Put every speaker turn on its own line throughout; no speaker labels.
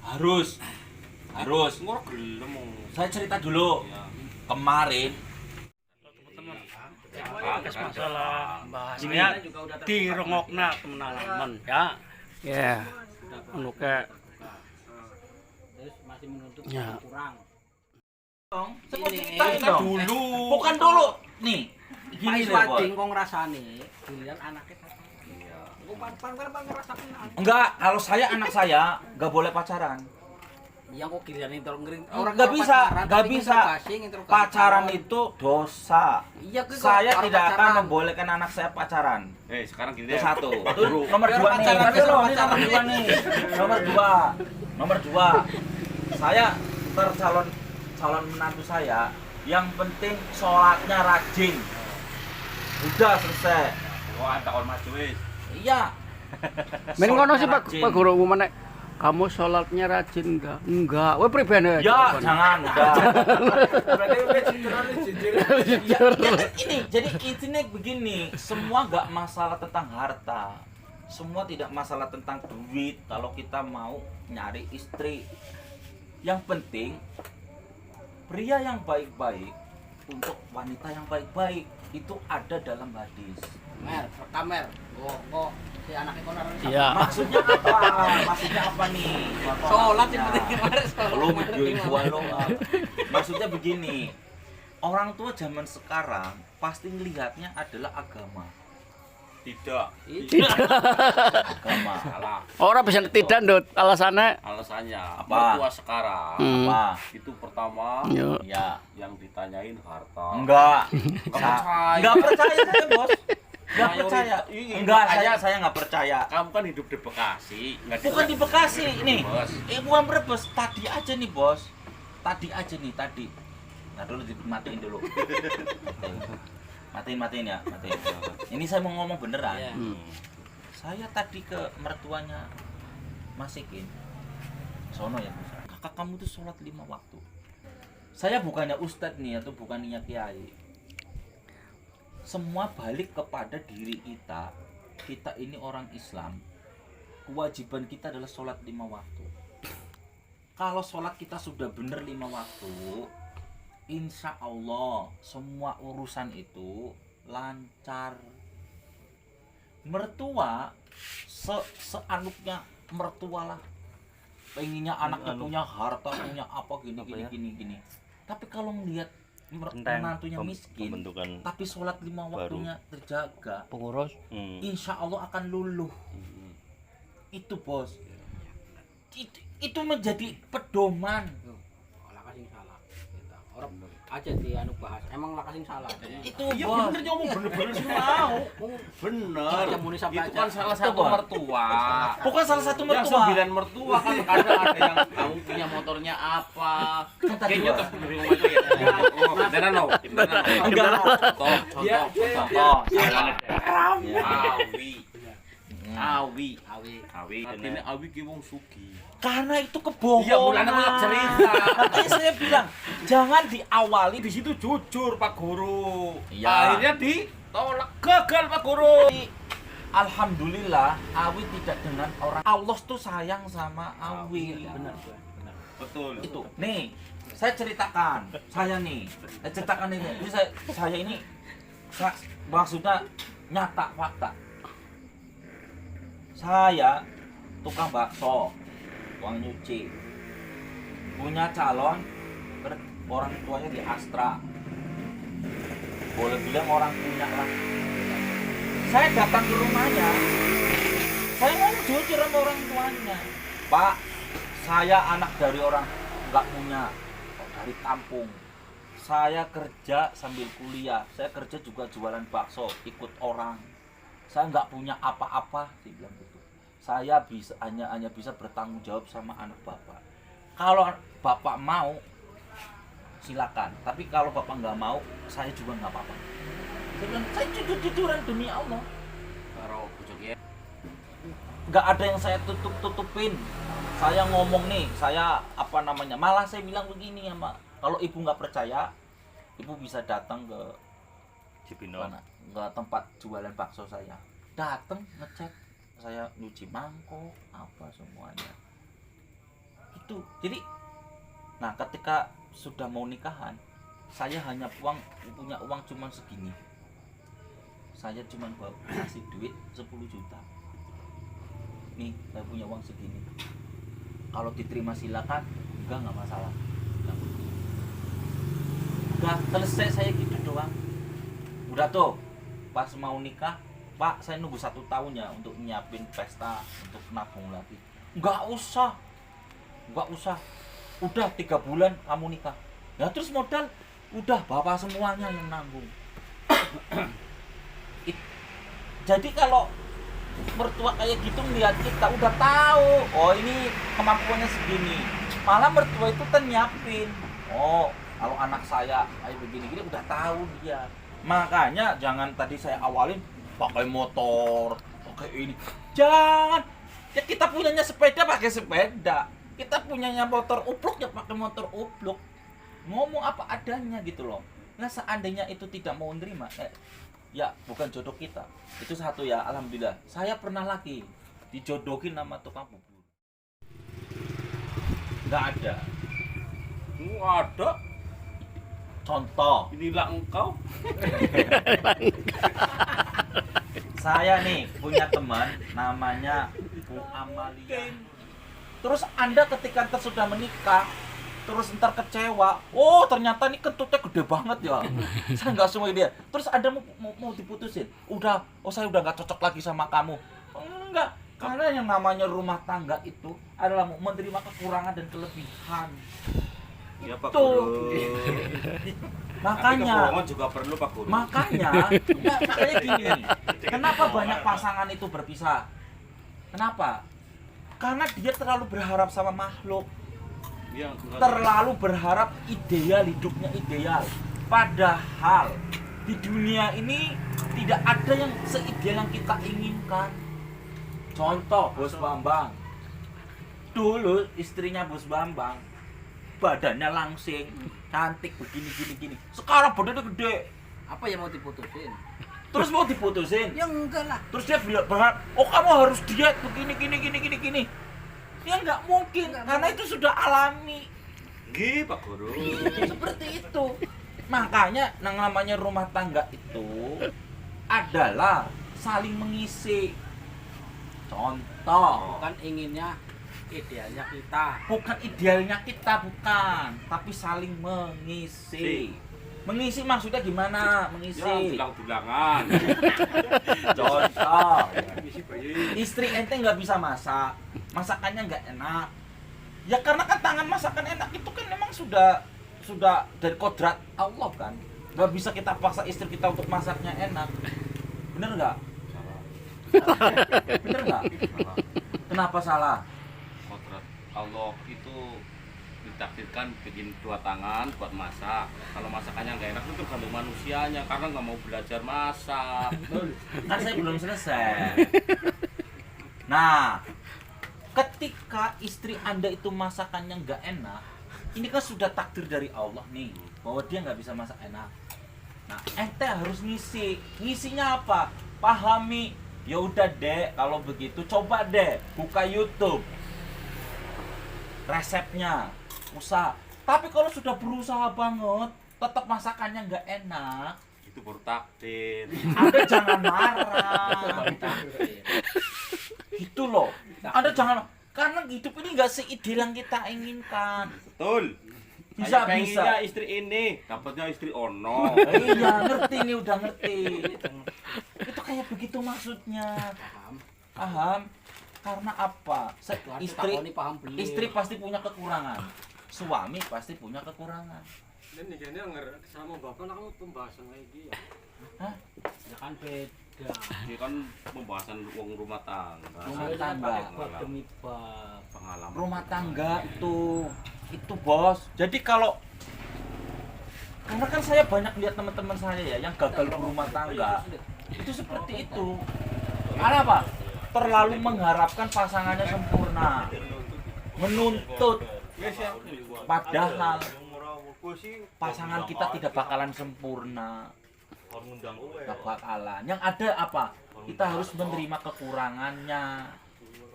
Harus.
Ngora gelem.
Saya cerita dulu.
Ya.
Kemarin
Bahas masalah bahasnya direngokna temen-temen ya. Ya. Anu ke
Terus masih menuntut
Ya.
kurang.
saya mau ceritain
Kita
dong.
dulu.
Bukan dulu. Nih.
Pak
Gini deh,
Iswadi
Bos.
kok ngrasani giliran anaknya kata. Iya. Kok pan ngerasakan anak.
Enggak, kalau anak saya enggak boleh pacaran.
Iya kok giliran ngering.
Nggak bisa, nggak bisa. Pacaran itu dosa.
Iya,
Saya tidak akan membolehkan anak saya pacaran.
Sekarang gini
Itu
deh.
satu.
Pak
Itu
Guru.
nomor
Biar
dua nih.
pacaran,
Tapi
biar
loh, ini
pacaran.
nomor dua nih. Nomor dua. Saya calon menantu saya. Yang penting sholatnya rajin. Udah selesai.
Wah, takon maju wis.
Iya.
men ngono sih Pak
Rajin.
Pak Guru umumnya kamu sholatnya rajin enggak? Enggak. Wah pribadi.
Ya, jangan, udah. Ya, jadi intinya begini, semua nggak masalah tentang harta, semua tidak masalah tentang duit. Kalau kita mau nyari istri, yang penting pria yang baik-baik untuk wanita yang baik-baik itu ada dalam hadis.
Kamer. Kok si anaknya kok naruh.
Iya.
Maksudnya apa? Maksudnya apa nih?
Sholat yang
Maksudnya.
penting kemarin sholat.
Belum videoin gua lo. Maksudnya begini, orang tua zaman sekarang pasti ngelihatnya adalah agama.
Tidak.
Agama.
Salah.
Orang bisa tidak ndut alasannya.
Alasannya
Apa?
mertua sekarang
Apa?
itu pertama
Ya.
Ya.
yang ditanyain harta.
Enggak.
percaya.
Enggak percaya saya, Bos. Enggak percaya.
Iya,
Enggak,
makanya
saya enggak percaya.
Kamu kan hidup di Bekasi, nggak
Bukan di Bekasi nih.
Bos.
Bukan Brebes, tadi aja nih, Bos. Tadi. Nah, dulu dimatiin dulu. Matiin ya, matiin. Ini saya mau ngomong beneran.
Iya.
Saya tadi ke mertuanya Masikin. Sono ya, Bos. Kakak kamu tuh sholat 5 waktu. Saya bukannya ustadz nih atau bukannya kiai. Semua balik kepada diri kita. Kita ini orang Islam. Kewajiban kita adalah sholat 5 waktu. Kalau sholat kita sudah benar 5 waktu, insya Allah semua urusan itu lancar. Mertua seanuknya mertua lah, pengennya anaknya punya harta, punya apa gini. Tapi kalau melihat menantunya miskin, tapi sholat 5 waktunya terjaga,
Pengurus.
insya Allah akan luluh. Itu, Bos. Itu menjadi pedoman.
Lakas sing salah. Kita orang aja di anu bahas. Emang lakas sing salah.
Itu,
Iya
Bos.
bener nyomong bener-bener sih mau. Bener.
Aja muni sampai
Itu
aja.
kan salah satu
Bos.
mertua.
Bukan salah satu
Yang
mertua.
9 mertua kan kadang ada yang kamu punya motornya apa. Kayaknya terus dari rumah itu ya. Oh, beneran loh.
Enggak.
Contoh.
Ya.
Awi.
Awi.
Artinya Awi ki wong sugih.
Karena itu kebohongan.
Iya, mulanya banyak cerita.
Makanya saya bilang, jangan diawali
Di situ jujur Pak Guru.
Iya.
Akhirnya ditolak, gagal Pak Guru.
Alhamdulillah, Awi tidak dengan orang. Allah tuh sayang sama Awi.
Benar.
Betul.
Itu. Nih, saya ceritakan. Saya ceritakan ini. Ini saya ini maksudnya nyata fakta. Saya tukang bakso, uang nyuci, punya calon orang tuanya di Astra, boleh bilang orang punya lah. Saya datang ke rumahnya, saya ngomong jujur sama orang tuanya, Pak, saya anak dari orang nggak punya, dari kampung. Saya kerja sambil kuliah, saya kerja juga jualan bakso, ikut orang. Saya nggak punya apa-apa, dia bilang gitu. Saya hanya bisa bertanggung jawab sama anak bapak. Kalau bapak mau, silakan. Tapi kalau bapak nggak mau, saya juga nggak apa-apa. Saya bilang, saya jujur-jujuran demi Allah.
Karo bojone
Nggak ada yang saya tutupin. Saya ngomong nih, saya malah saya bilang begini sama. Kalau ibu nggak percaya, ibu bisa datang ke mana? Ke tempat jualan bakso saya. Datang ngecek, saya nyuci mangkok apa semuanya. Itu. Jadi nah ketika sudah mau nikahan, saya hanya punya uang cuma segini. Saya cuma kasih duit 10 juta. Nih, saya punya uang segini. Kalau diterima silakan, enggak masalah. Udah selesai saya gitu doang. Udah tuh, pas mau nikah, Pak, saya nunggu 1 tahun ya untuk nyiapin pesta, untuk nabung lagi. Enggak usah. Udah 3 bulan kamu nikah. Ya terus modal, udah bapak semuanya yang nanggung. Jadi kalau mertua kayak gitu ngeliat kita udah tahu, oh ini kemampuannya segini. Malah mertua itu nyiapin. Oh, kalau anak saya kayak begini-gini udah tahu dia. Makanya jangan tadi saya awalin pakai motor, pakai ini. Jangan. Ya kita punyanya sepeda pakai sepeda. Kita punyanya motor upluk ya pakai motor upluk. Ngomong apa adanya gitu loh. Nah seandainya itu tidak mau nerima, ya bukan jodoh kita. Itu satu ya, alhamdulillah. Saya pernah lagi dijodohin sama tukang bubur. Nggak ada.
Ada.
Contoh,
Inilah engkau.
saya nih punya teman namanya Bu Amalia. Terus Anda ketika sudah menikah, terus ntar kecewa, oh ternyata ini kentutnya gede banget ya. Saya nggak semua dia. Terus Anda mau diputusin, udah, oh saya udah nggak cocok lagi sama kamu. Enggak, karena yang namanya rumah tangga itu adalah menerima kekurangan dan kelebihan.
Ya Pak
Tuh.
Guru.
Makanya,
kebohongan juga perlu Pak Guru.
makanya gini, kenapa banyak pasangan itu berpisah? Kenapa? Karena dia terlalu berharap sama makhluk.
Ya, enggak.
Terlalu berharap ideal, hidupnya ideal. Padahal di dunia ini tidak ada yang seideal yang kita inginkan. Contoh Bos Bambang. Dulu istrinya Bos Bambang badannya langsing, cantik begini gini. Sekarang badannya gede.
Apa yang mau diputusin?
Terus mau diputusin.
Ya enggak lah.
Terus dia berharap, oh kamu harus diet begini. Ya nggak mungkin, karena itu sudah alami.
Gih Pak Guru.
Seperti itu. Makanya yang namanya rumah tangga itu adalah saling mengisi. Contoh,
Bukan inginnya idealnya kita.
bukan idealnya kita, bukan, tapi saling mengisi. Mengisi maksudnya gimana? Mengisi.
Ya, bilang-bilangan.
Contoh, istri ente nggak bisa masak, masakannya nggak enak. Ya karena kan tangan masakan enak itu kan memang sudah dari kodrat Allah kan. Nggak bisa kita paksa istri kita untuk masaknya enak. Bener nggak? Bener nggak? Kenapa salah?
Kodrat Allah itu ditakdirkan bikin 2 tangan buat masak. Kalau masakannya nggak enak itu tergantung manusianya karena nggak mau belajar masak.
Kan saya belum selesai. Nah, ketika istri Anda itu masakannya nggak enak, ini kan sudah takdir dari Allah nih bahwa dia nggak bisa masak enak. Nah, ente harus ngisi. Ngisinya apa? Pahami. Ya udah deh, kalau begitu coba deh buka YouTube. Resepnya, usaha. Tapi kalau sudah berusaha banget, tetap masakannya nggak enak,
Itu baru takdir.
Anda jangan marah. Gitu loh. Anda jangan, karena hidup ini nggak seideal yang kita inginkan.
Betul.
Bisa.
Saya pengennya istri ini, dapatnya istri ono.
Iya, ngerti nih, udah ngerti. Itu kayak begitu maksudnya. Paham? Karena apa? Istri pasti punya kekurangan. Suami pasti punya kekurangan.
Dan ini sama bapak kamu pembahasan lagi ya.
Hah?
Ya kan beda.
Ini kan pembahasan uang rumah tangga.
Rumah tangga.
Bab demi bab.
Pengalaman.
Rumah tangga itu bos. Jadi kalau karena kan saya banyak lihat teman-teman saya ya yang gagal berumah tangga itu seperti itu. Karena apa? Terlalu mengharapkan pasangannya sempurna, menuntut, padahal pasangan kita tidak bakalan sempurna, tidak bakalan. Yang ada apa? Kita harus menerima kekurangannya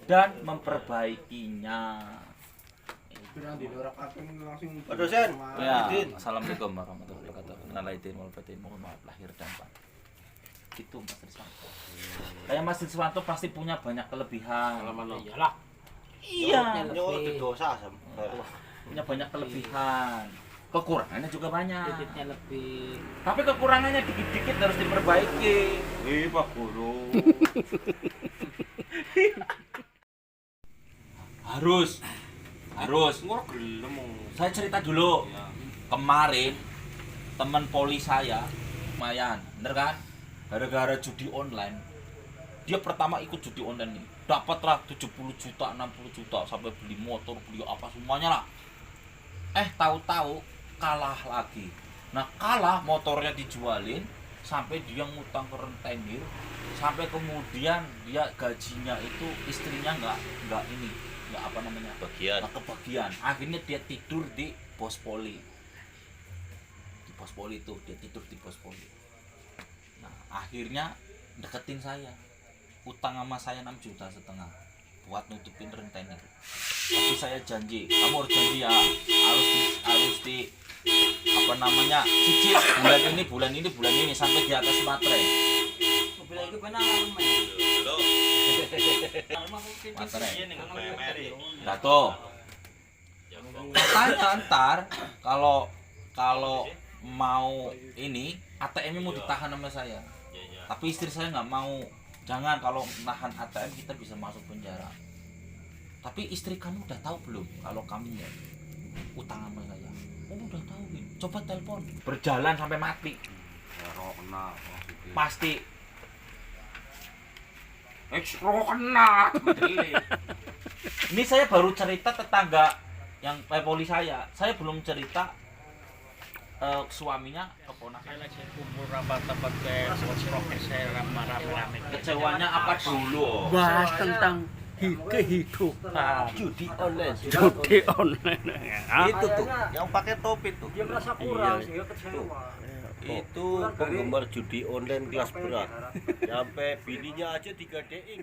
dan memperbaikinya.
Pak dosen.
Ya,
Izin.
assalamualaikum warahmatullahi wabarakatuh. Innalillahi wa inna ilaihi raji'un. Mohon maaf lahir dan batin. Itu Mas Riswanto. Kayak Mas Riswanto pasti punya banyak kelebihan.
Iyalah.
Iya.
Nyawa dosa sam.
Punya banyak kelebihan. Kekurangannya juga banyak.
Titiknya lebih
Tapi kekurangannya dikit-dikit harus diperbaiki.
Wih Pak Guru.
Harus.
Ngorok gelem.
Saya cerita dulu.
Ya.
Kemarin teman poli saya lumayan, bener kan? Gara-gara judi online. Dia pertama ikut judi online nih. Dapatlah 70 juta, 60 juta sampai beli motor, beli apa semuanya lah. Tahu-tahu kalah lagi. Nah, kalah motornya dijualin sampai dia ngutang ke rentenir, sampai kemudian dia gajinya itu istrinya nggak apa namanya?
Bagian.
Nggak kebagian. Akhirnya dia tidur di pos poli. Di pos poli itu dia tidur di pos poli. Nah, akhirnya deketin saya. Utang sama saya 6,5 juta buat nutupin rentenir. Tapi saya janji, kamu harus janji ya, harus di apa namanya, cicil bulan ini sampai di atas materai.
Mobil itu benar main.
Materai.
Meri.
Nah tuh, katanya ntar kalau mau ini ATM-nya mau ditahan sama saya. Tapi istri saya nggak mau. Jangan, kalau nahan ATM kita bisa masuk penjara. Tapi istri kamu udah tahu belum kalau kamu ya utang sama saya? Oh udah tahu. Coba telepon. Berjalan sampai mati.
Rok kena maksudnya.
Pasti.
Rok kena.
Ini saya baru cerita tetangga yang poli saya. Saya belum cerita suaminya keponakan.
Saya lagi kumpul rapat-rapat ke profesor rame-rame.
Kecewanya apa dulu?
Bahas tentang kehidupan
Judi online.
judi online.
Itu tuh yang pakai topi tuh.
Dia merasa kurang
Iya.
sehingga kecewa.
Itu penggemar judi online kelas berat. Sampai bininya aja 3D-ing.